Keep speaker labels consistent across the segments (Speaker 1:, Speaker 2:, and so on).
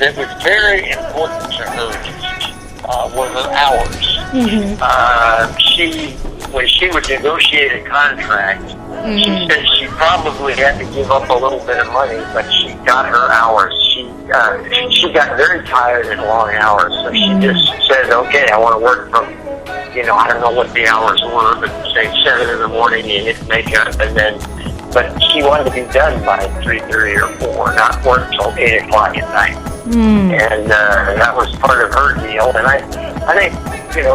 Speaker 1: That was very important to her were her hours. When she would negotiate a contract, she said she probably had to give up a little bit of money, but she got her hours. She got very tired in long hours, so she just said, okay, I want to work from, I don't know what the hours were, but say 7 in the morning, you hit makeup, but she wanted to be done by 3:30 or 4, not work till 8 o'clock at night. And that was part of her deal. And I think,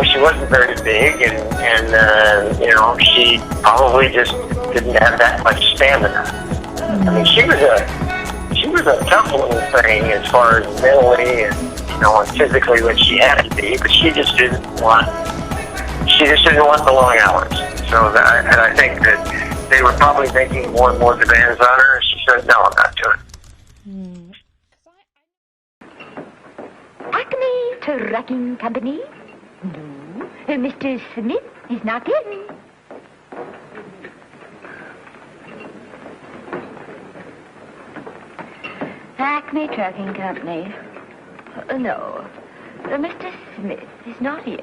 Speaker 1: she wasn't very big, and she probably just didn't have that much stamina. I mean, she was a tough little thing as far as mentally and physically when she had to be, but she just didn't want the long hours. So and I think that they were probably making more and more demands on her, and she said, no, I'm not doing it.
Speaker 2: Acme Trucking Company? No, Mr. Smith is not in. Acme Trucking Company? No, Mr. Smith is not in.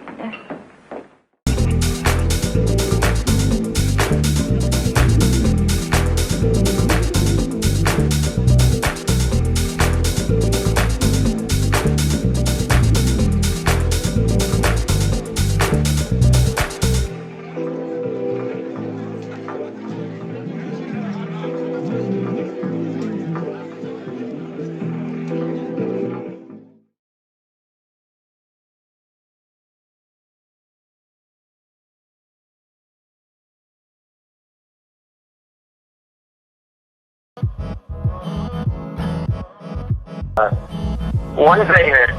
Speaker 1: One thing that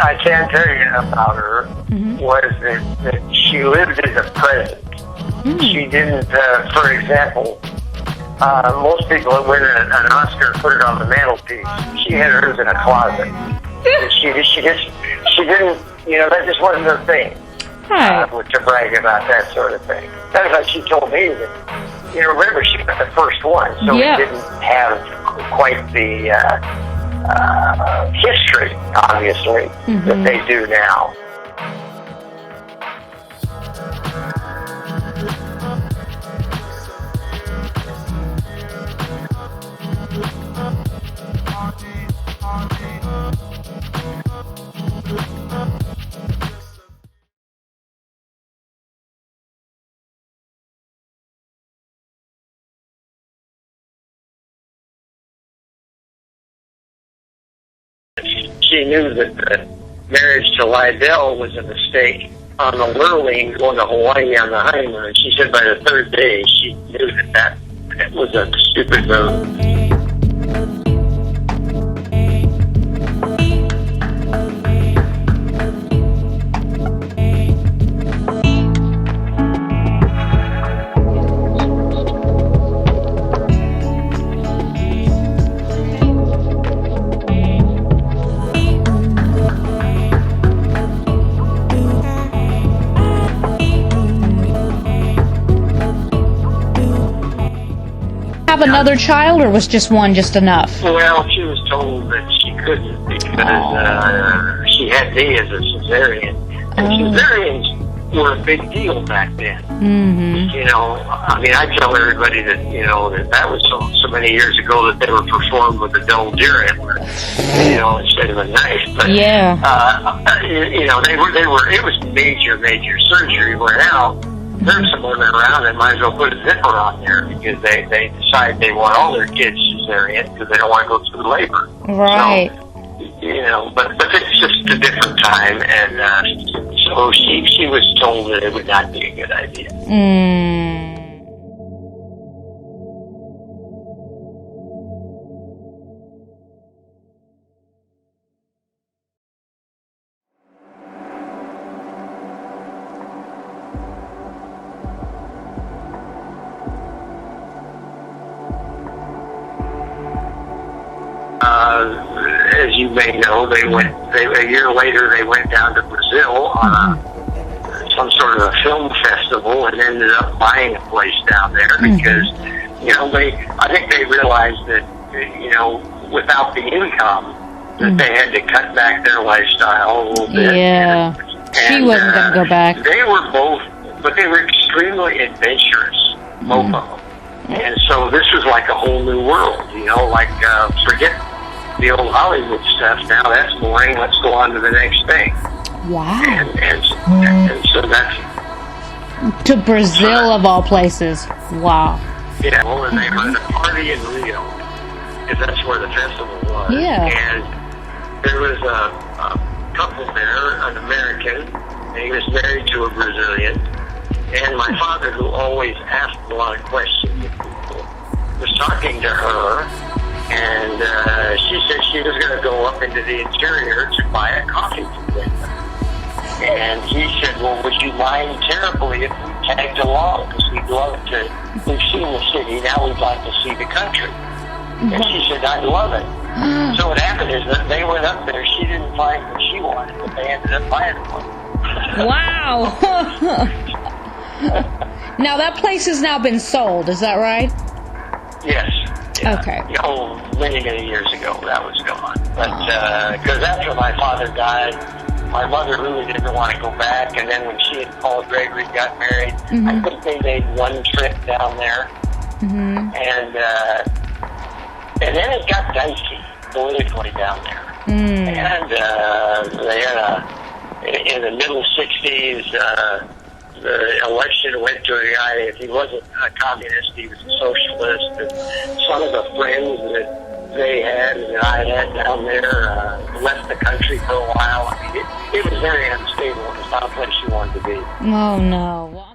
Speaker 1: I can tell you about her was that she lived as a present. She didn't, for example, most people that win an Oscar put it on the mantelpiece. She had hers in a closet. And she didn't, that just wasn't her thing. To brag about that sort of thing. That's like she told me that, remember, she got the first one, so we didn't have quite the history, obviously, that they do now. She knew that marriage to Lydell was a mistake on the Lurleen going to Hawaii on the honeymoon. She said by the third day she knew that was a stupid move.
Speaker 3: Have another child, or was just one just enough?
Speaker 1: Well, she was told that she couldn't because she had me as a cesarean. And cesareans were a big deal back then.
Speaker 3: Mm-hmm.
Speaker 1: You know, I mean, I tell everybody that, you know, that was so many years ago that they were performed with a dull deer antler, you know, instead of a knife. But,
Speaker 3: yeah.
Speaker 1: You know, it was major surgery. Where now, there's some women around that might as well put a zipper on there because they decide they want all their kids cesarean because they don't want to go through labor.
Speaker 3: Right.
Speaker 1: So, you know, but it's just a different time, and so she was told that it would not be a good idea. As you may know, a year later they went down to Brazil on some sort of a film festival and ended up buying a place down there because, you know, I think they realized that, you know, without the income, that they had to cut back their lifestyle a little bit.
Speaker 3: Yeah. She wasn't going to go back.
Speaker 1: They were both, but they were extremely adventurous, both of them. And so this was like a whole new world, you know, like, forget the old Hollywood stuff now. That's boring. Let's go on to the next thing.
Speaker 3: Wow.
Speaker 1: And so that's...
Speaker 3: To Brazil, of all places. Wow.
Speaker 1: Yeah, well, and they were at a party in Rio, because that's where the festival was.
Speaker 3: Yeah.
Speaker 1: And there was a couple there, an American, and he was married to a Brazilian. And my father, who always asked a lot of questions of people, was talking to her, and she said she was going to go up into the interior to buy a coffee to drink. And he said, well, would you mind terribly if we tagged along? Because we'd seen the city, now we'd like to see the country. And she said, I'd love it. So what happened is that they went up there, she didn't find what she wanted, but they ended up buying one.
Speaker 3: Wow. Now that place has now been sold, is that right?
Speaker 1: Yes. Yeah.
Speaker 3: Okay.
Speaker 1: Oh, many years ago that was gone. But because after my father died, my mother really didn't want to go back. And then when she and Paul Gregory got married, I think they made one trip down there. And then it got dicey politically down there. And they had in the middle 60s, the election went to a guy, if he wasn't a communist, he was a socialist. And some of the friends that they had and that I had down there left the country for a while. I mean, it was very unstable. It was not a place you wanted to be.
Speaker 3: Oh, no. Well,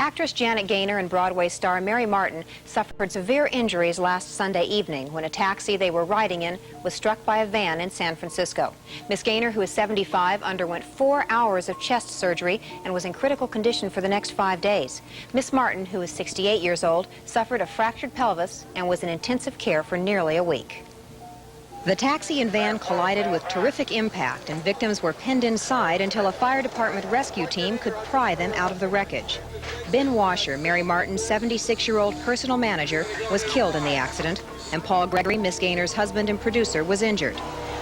Speaker 4: Actress Janet Gaynor and Broadway star Mary Martin suffered severe injuries last Sunday evening when a taxi they were riding in was struck by a van in San Francisco. Miss Gaynor, who is 75, underwent 4 hours of chest surgery and was in critical condition for the next 5 days. Miss Martin, who is 68 years old, suffered a fractured pelvis and was in intensive care for nearly a week. The taxi and van collided with terrific impact, and victims were pinned inside until a fire department rescue team could pry them out of the wreckage. Ben Washer, Mary Martin's 76-year-old personal manager, was killed in the accident, and Paul Gregory, Miss Gaynor's husband and producer, was injured.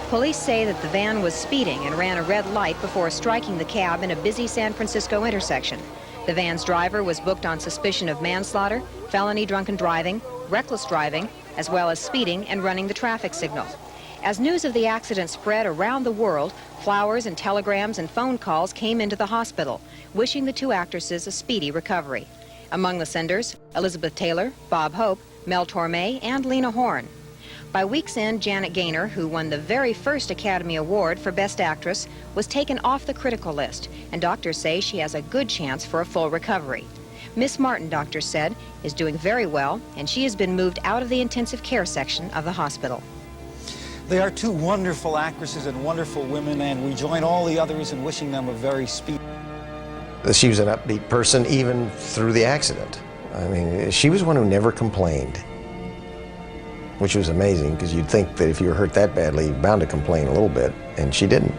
Speaker 4: Police say that the van was speeding and ran a red light before striking the cab in a busy San Francisco intersection. The van's driver was booked on suspicion of manslaughter, felony drunken driving, reckless driving, as well as speeding and running the traffic signal. As news of the accident spread around the world, flowers and telegrams and phone calls came into the hospital, wishing the two actresses a speedy recovery. Among the senders, Elizabeth Taylor, Bob Hope, Mel Torme, and Lena Horne. By week's end, Janet Gaynor, who won the very first Academy Award for Best Actress, was taken off the critical list, and doctors say she has a good chance for a full recovery. Miss Martin, doctors said, is doing very well, and she has been moved out of the intensive care section of the hospital.
Speaker 5: They are two wonderful actresses and wonderful women, and we join all the others in wishing them a very speedy.
Speaker 6: She was an upbeat person even through the accident. I mean, she was one who never complained, which was amazing because you'd think that if you were hurt that badly, you're bound to complain a little bit, and she didn't.